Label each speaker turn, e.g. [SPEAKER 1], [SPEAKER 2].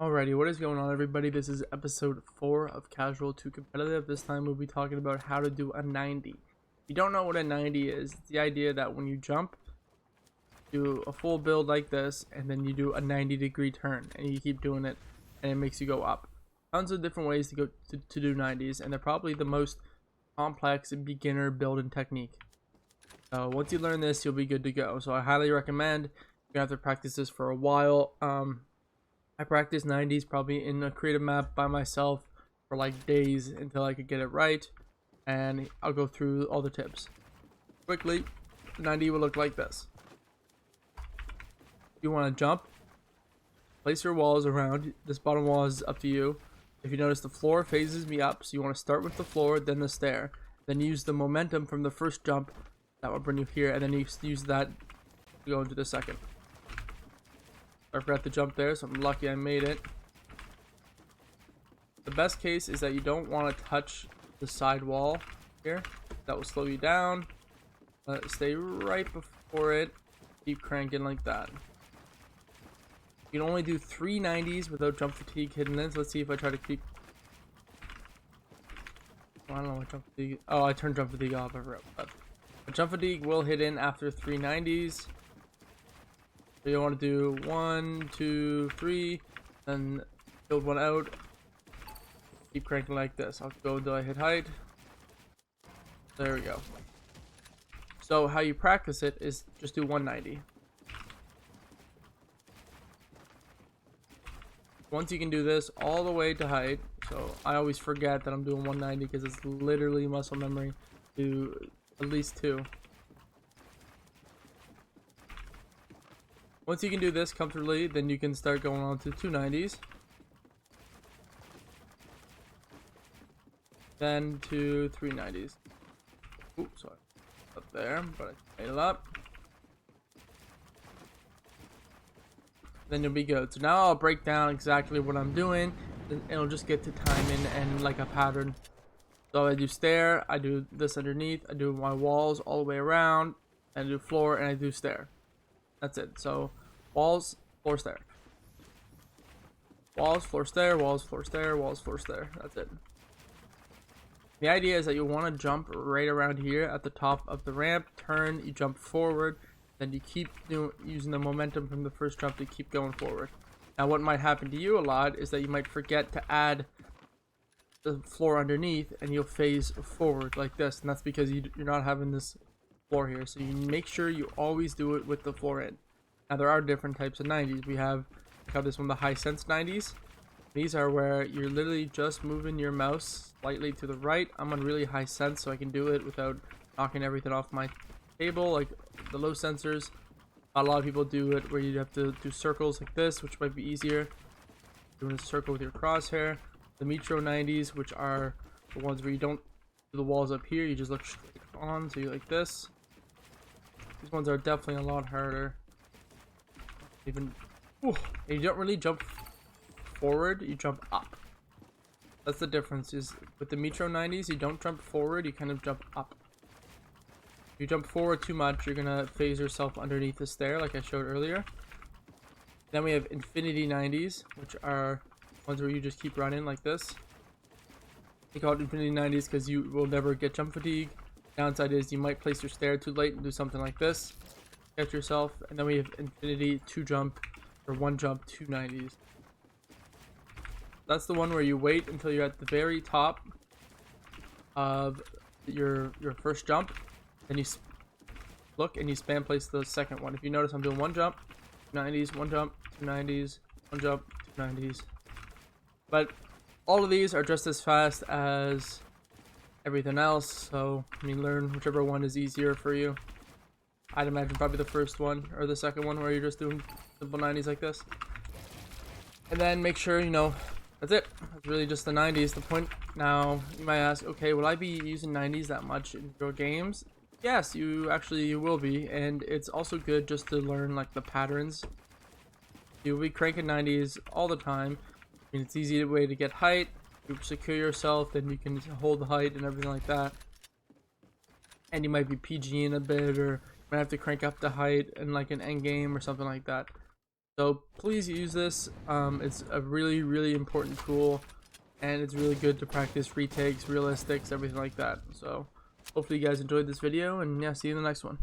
[SPEAKER 1] Alrighty, what is going on, everybody? This is episode 4 of Casual to Competitive. This time we'll be talking about how to do a 90. If you don't know what a 90 is, it's the idea that when you jump, do a full build like this, and then you do a 90-degree turn, and you keep doing it, and it makes you go up. Tons of different ways to go to do 90s, and they're probably the most complex beginner building technique. So once you learn this, you'll be good to go. So I highly recommend. You have to practice this for a while. I practiced 90s probably in a creative map by myself for like days until I could get it right, and I'll go through all the tips. Quickly, the 90 will look like this. You want to jump, place your walls around. This bottom wall is up to you. If you notice, the floor phases me up, so you want to start with the floor, then the stair. Then use the momentum from the first jump that will bring you here, and then you use that to go into the second. I forgot to jump there, so I'm lucky I made it. The best case is that you don't want to touch the side wall here. That will slow you down. Stay right before it. Keep cranking like that. You can only do 3 90s without jump fatigue hidden in. So let's see if I try to keep... I don't know what jump fatigue... Oh, I turned jump fatigue off. I forgot. But jump fatigue will hit in after 3 90s. So you want to do 1, 2, 3, then build one out. Keep cranking like this. I'll go until I hit height. There we go. So how you practice it is just do 190. Once you can do this all the way to height, so I always forget that I'm doing 190 because it's literally muscle memory to at least 2. Once you can do this comfortably, then you can start going on to 290s. Then to 390s. Oops, sorry. Up there, but I made it up. Then you'll be good. So now I'll break down exactly what I'm doing. And it'll just get to timing and like a pattern. So I do stair, I do this underneath, I do my walls all the way around, I do floor, and I do stair. That's it. So walls, floor, stair. Walls, floor, stair, walls, floor, stair, walls, floor, stair. That's it. The idea is that you want to jump right around here at the top of the ramp, turn, you jump forward, then you keep using the momentum from the first jump to keep going forward. Now what might happen to you a lot is that you might forget to add the floor underneath and you'll phase forward like this, and that's because you're not having this floor here. So you make sure you always do it with the floor in. Now there are different types of 90s. We have this one, the high sense 90s. These are where you're literally just moving your mouse slightly to the right. I'm on really high sense, so I can do it without knocking everything off my table like the low sensors. A lot of people do it where you have to do circles like this, which might be easier. Doing a circle with your crosshair. The Metro 90s, which are the ones where you don't do the walls up here, you just look straight on, so you like this. These ones are definitely a lot harder. Even, you don't really jump forward, you jump up. That's the difference. Is with the Metro 90s, you don't jump forward, you kind of jump up. If you jump forward too much, you're gonna phase yourself underneath the stair, like I showed earlier. Then we have Infinity 90s, which are ones where you just keep running like this. We call it Infinity 90s because you will never get jump fatigue. Downside is you might place your stair too late and do something like this. Catch yourself. And then we have Infinity 2 jump or 1 jump 290s. That's the one where you wait until you're at the very top of your first jump. Then you look and you spam place the second one. If you notice, I'm doing 1 jump, 90s, 1 jump, 290s, 1 jump, 290s. But all of these are just as fast as everything else. So I mean, learn whichever one is easier for you. I'd imagine probably the first one or the second one where you're just doing simple 90s like this. And then make sure, that's it. That's really just the 90s. The point now, you might ask, okay, will I be using 90s that much in your games? Yes, you will be, and it's also good just to learn like the patterns. You'll be cranking 90s all the time. I mean, it's an easy way to get height. You secure yourself, then you can hold the height and everything like that. And you might be PGing a bit, or you might have to crank up the height in like an end game or something like that. So please use this. It's a really important tool, and it's really good to practice retakes, realistics, everything like that. So hopefully you guys enjoyed this video, and yeah, see you in the next one.